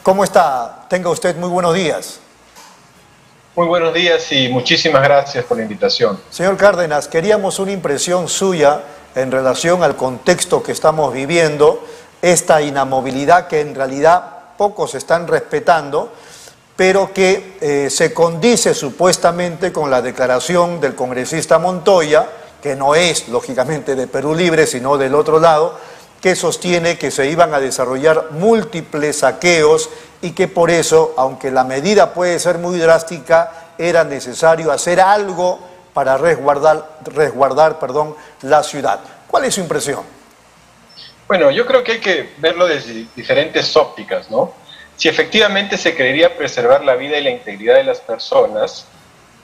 ¿Cómo está? Tenga usted muy buenos días. Muy buenos días y muchísimas gracias por la invitación. Señor Cárdenas, queríamos una impresión suya en relación al contexto que estamos viviendo, esta inamovilidad que en realidad pocos están respetando, pero que se condice supuestamente con la declaración del congresista Montoya, que no es lógicamente de Perú Libre, sino del otro lado, que sostiene que se iban a desarrollar múltiples saqueos y que por eso, aunque la medida puede ser muy drástica, era necesario hacer algo para resguardar la ciudad. ¿Cuál es su impresión? Bueno, yo creo que hay que verlo desde diferentes ópticas, ¿no? Si efectivamente se quería preservar la vida y la integridad de las personas,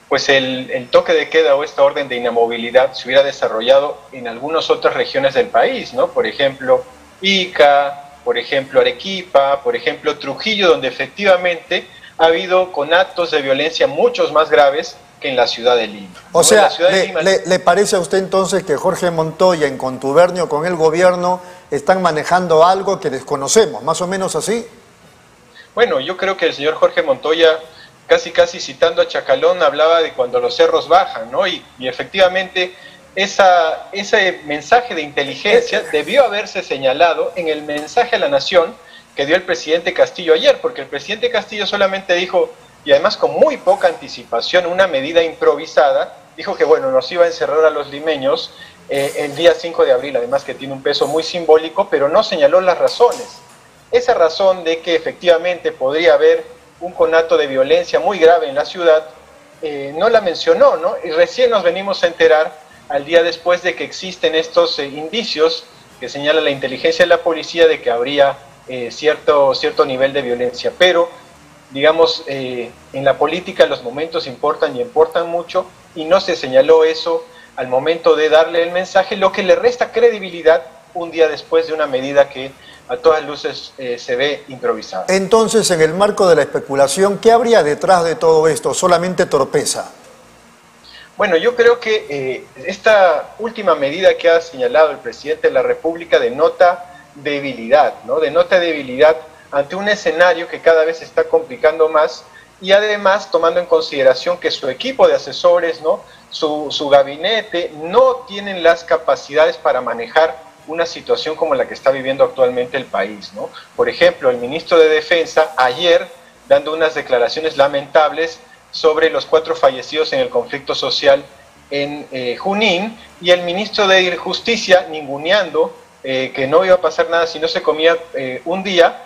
pues el toque de queda o esta orden de inamovilidad se hubiera desarrollado en algunas otras regiones del país, ¿no? Por ejemplo, Ica, por ejemplo, Arequipa, por ejemplo, Trujillo, donde efectivamente ha habido conatos de violencia muchos más graves que en la ciudad de Lima. O sea, ¿le parece a usted entonces que Jorge Montoya, en contubernio con el gobierno, están manejando algo que desconocemos, más o menos así? Bueno, yo creo que el señor Jorge Montoya, casi citando a Chacalón, hablaba de cuando los cerros bajan, ¿no? Y efectivamente ese mensaje de inteligencia debió haberse señalado en el mensaje a la nación que dio el presidente Castillo ayer, porque el presidente Castillo solamente dijo, y además con muy poca anticipación, una medida improvisada, dijo que bueno, nos iba a encerrar a los limeños el día 5 de abril, además que tiene un peso muy simbólico, pero no señaló las razones. Esa razón de que efectivamente podría haber un conato de violencia muy grave en la ciudad, no la mencionó, ¿no? Y recién nos venimos a enterar al día después de que existen estos indicios que señala la inteligencia de la policía de que habría cierto nivel de violencia. Pero, digamos, en la política los momentos importan y importan mucho, y no se señaló eso al momento de darle el mensaje, lo que le resta credibilidad un día después de una medida que a todas luces se ve improvisada. Entonces, en el marco de la especulación, ¿qué habría detrás de todo esto? ¿Solamente torpeza? Bueno, yo creo que esta última medida que ha señalado el presidente de la República denota debilidad, ¿no? Denota debilidad ante un escenario que cada vez se está complicando más, y además tomando en consideración que su equipo de asesores, ¿no? Su gabinete no tienen las capacidades para manejar una situación como la que está viviendo actualmente el país, ¿no? Por ejemplo, el ministro de Defensa ayer, dando unas declaraciones lamentables sobre los 4 fallecidos en el conflicto social en Junín, y el ministro de Justicia ninguneando que no iba a pasar nada si no se comía un día,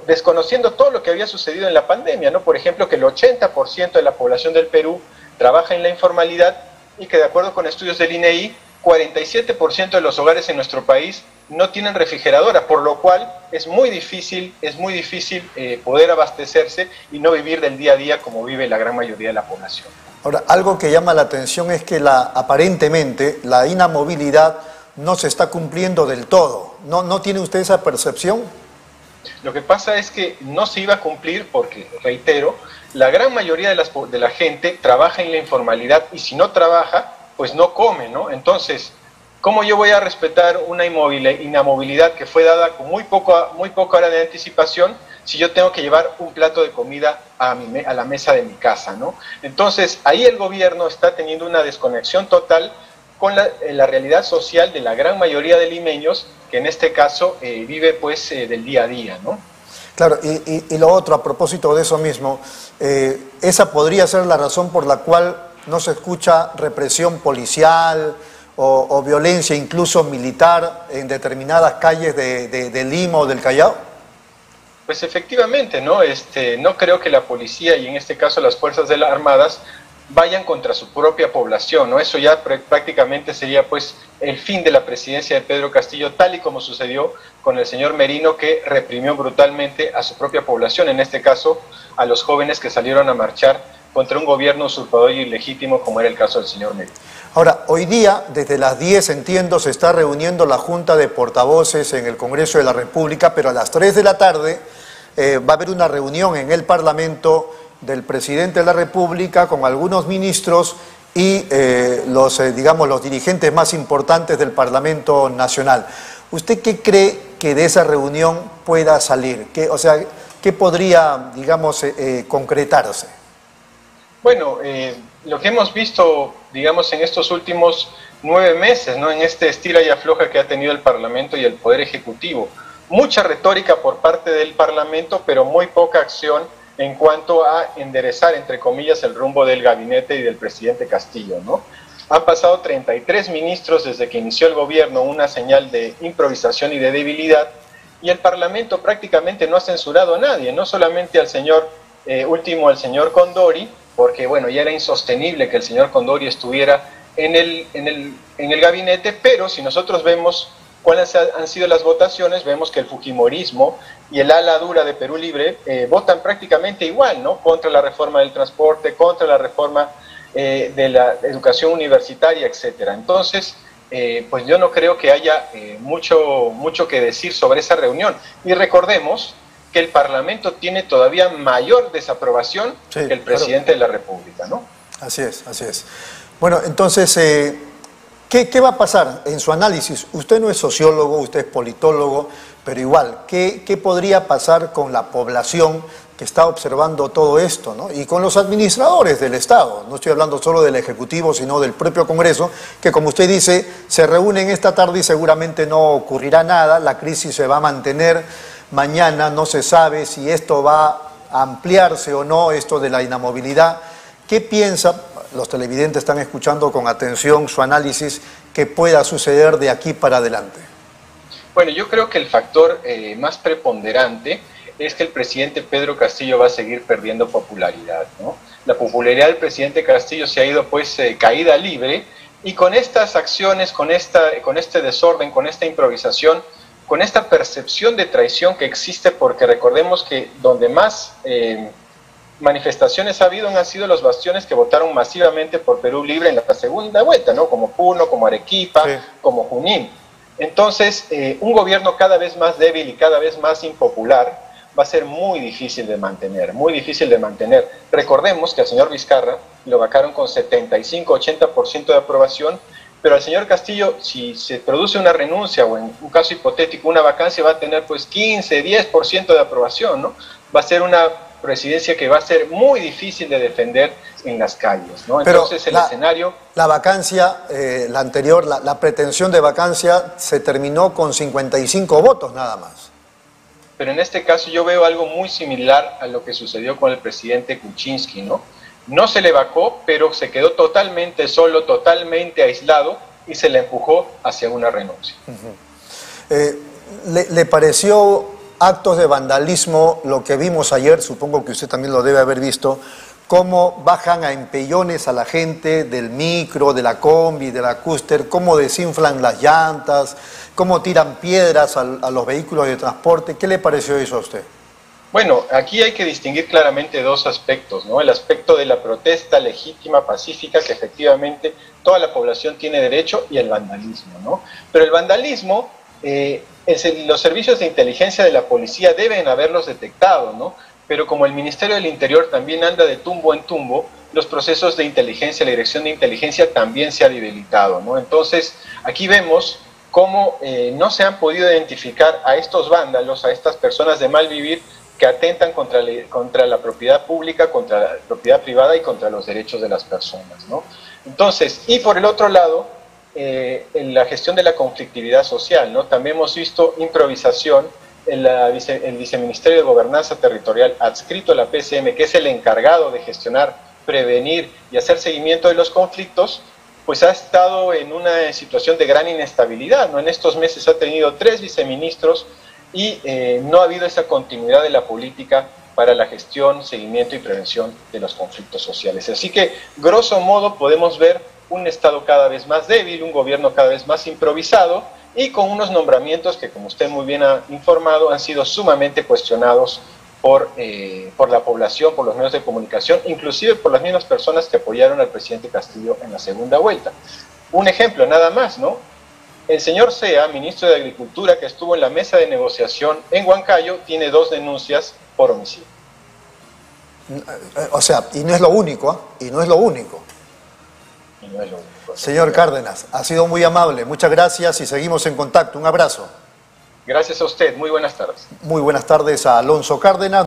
desconociendo todo lo que había sucedido en la pandemia, ¿no? Por ejemplo, que el 80% de la población del Perú trabaja en la informalidad, y que de acuerdo con estudios del INEI, 47% de los hogares en nuestro país no tienen refrigeradora, por lo cual es muy difícil poder abastecerse y no vivir del día a día como vive la gran mayoría de la población. Ahora, algo que llama la atención es que aparentemente la inamovilidad no se está cumpliendo del todo. ¿No tiene usted esa percepción? Lo que pasa es que no se iba a cumplir porque, reitero, la gran mayoría de la gente trabaja en la informalidad, y si no trabaja, pues no come, ¿no? Entonces, ¿cómo yo voy a respetar una inamovilidad que fue dada con muy poca hora de anticipación si yo tengo que llevar un plato de comida a la mesa de mi casa, ¿no? Entonces, ahí el gobierno está teniendo una desconexión total con la realidad social de la gran mayoría de limeños, que en este caso vive pues del día a día, ¿no? Claro, y lo otro, a propósito de eso mismo, esa podría ser la razón por la cual no se escucha represión policial o violencia incluso militar en determinadas calles de Lima o del Callao. Pues efectivamente, ¿no? No creo que la policía, y en este caso las fuerzas de las armadas, vayan contra su propia población, ¿no? Eso ya prácticamente sería pues el fin de la presidencia de Pedro Castillo, tal y como sucedió con el señor Merino, que reprimió brutalmente a su propia población, en este caso a los jóvenes que salieron a marchar contra un gobierno usurpador y ilegítimo, como era el caso del señor Merino. Ahora, hoy día, desde las 10, entiendo, se está reuniendo la Junta de Portavoces en el Congreso de la República, pero a las 3 de la tarde va a haber una reunión en el Parlamento del presidente de la República con algunos ministros y los dirigentes más importantes del Parlamento Nacional. ¿Usted qué cree que de esa reunión pueda salir? O sea, ¿qué podría, digamos, concretarse? Bueno, lo que hemos visto, digamos, en estos últimos 9 meses, ¿no? En este estira y afloja que ha tenido el Parlamento y el Poder Ejecutivo. Mucha retórica por parte del Parlamento, pero muy poca acción en cuanto a enderezar, entre comillas, el rumbo del gabinete y del presidente Castillo, ¿no? Han pasado 33 ministros desde que inició el gobierno, una señal de improvisación y de debilidad, y el Parlamento prácticamente no ha censurado a nadie, no solamente al señor, al señor Condori, porque bueno, ya era insostenible que el señor Condori estuviera en el gabinete, pero si nosotros vemos cuáles han sido las votaciones, vemos que el fujimorismo y el ala dura de Perú Libre votan prácticamente igual, ¿no? Contra la reforma del transporte, contra la reforma de la educación universitaria, etcétera. Entonces, pues yo no creo que haya mucho que decir sobre esa reunión. Y recordemos que el Parlamento tiene todavía mayor desaprobación que el presidente de la República, ¿no? Así es, así es. Bueno, entonces, ¿qué va a pasar en su análisis? Usted no es sociólogo, usted es politólogo, pero igual, ¿qué podría pasar con la población que está observando todo esto, ¿no? Y con los administradores del Estado? No estoy hablando solo del Ejecutivo, sino del propio Congreso, que como usted dice, se reúnen esta tarde y seguramente no ocurrirá nada, la crisis se va a mantener. Mañana no se sabe si esto va a ampliarse o no, esto de la inamovilidad. ¿Qué piensa? Los televidentes están escuchando con atención su análisis, que pueda suceder de aquí para adelante. Bueno, yo creo que el factor más preponderante es que el presidente Pedro Castillo va a seguir perdiendo popularidad, ¿no? La popularidad del presidente Castillo se ha ido pues caída libre, y con estas acciones, con este desorden, con esta improvisación, con esta percepción de traición que existe, porque recordemos que donde más manifestaciones ha habido han sido los bastiones que votaron masivamente por Perú Libre en la segunda vuelta, ¿no? Como Puno, como Arequipa, sí, como Junín. Entonces, un gobierno cada vez más débil y cada vez más impopular va a ser muy difícil de mantener, muy difícil de mantener. Recordemos que al señor Vizcarra lo vacaron con 75-80% de aprobación, pero al señor Castillo, si se produce una renuncia o en un caso hipotético una vacancia, va a tener pues 15-10% de aprobación, ¿no? Va a ser una presidencia que va a ser muy difícil de defender en las calles, ¿no? Entonces el escenario... La vacancia, la anterior, la pretensión de vacancia se terminó con 55 votos nada más. Pero en este caso yo veo algo muy similar a lo que sucedió con el presidente Kuczynski, ¿no? No se le vacó, pero se quedó totalmente solo, totalmente aislado, y se le empujó hacia una renuncia. ¿Le pareció actos de vandalismo lo que vimos ayer? Supongo que usted también lo debe haber visto, cómo bajan a empellones a la gente del micro, de la combi, de la cúster, cómo desinflan las llantas, cómo tiran piedras a los vehículos de transporte. ¿Qué le pareció eso a usted? Bueno, aquí hay que distinguir claramente dos aspectos, ¿no? El aspecto de la protesta legítima, pacífica, que efectivamente toda la población tiene derecho, y el vandalismo, ¿no? Pero el vandalismo, los servicios de inteligencia de la policía deben haberlos detectado, ¿no? Pero como el Ministerio del Interior también anda de tumbo en tumbo, los procesos de inteligencia, la dirección de inteligencia también se ha debilitado, ¿no? Entonces, aquí vemos cómo no se han podido identificar a estos vándalos, a estas personas de mal vivir, que atentan contra la propiedad pública, contra la propiedad privada y contra los derechos de las personas, ¿no? Entonces, y por el otro lado, en la gestión de la conflictividad social, ¿no? También hemos visto improvisación en el Viceministerio de Gobernanza Territorial adscrito a la PCM, que es el encargado de gestionar, prevenir y hacer seguimiento de los conflictos, pues ha estado en una situación de gran inestabilidad, ¿no? En estos meses ha tenido 3 viceministros, y no ha habido esa continuidad de la política para la gestión, seguimiento y prevención de los conflictos sociales. Así que, grosso modo, podemos ver un Estado cada vez más débil, un gobierno cada vez más improvisado, y con unos nombramientos que, como usted muy bien ha informado, han sido sumamente cuestionados por la población, por los medios de comunicación, inclusive por las mismas personas que apoyaron al presidente Castillo en la segunda vuelta. Un ejemplo nada más, ¿no? El señor Sea, ministro de Agricultura, que estuvo en la mesa de negociación en Huancayo, tiene 2 denuncias por homicidio. O sea, y no es lo único, ¿eh? Y no es lo único. Y no es lo único. Señor Cárdenas, ha sido muy amable. Muchas gracias y seguimos en contacto. Un abrazo. Gracias a usted. Muy buenas tardes. Muy buenas tardes a Alonso Cárdenas.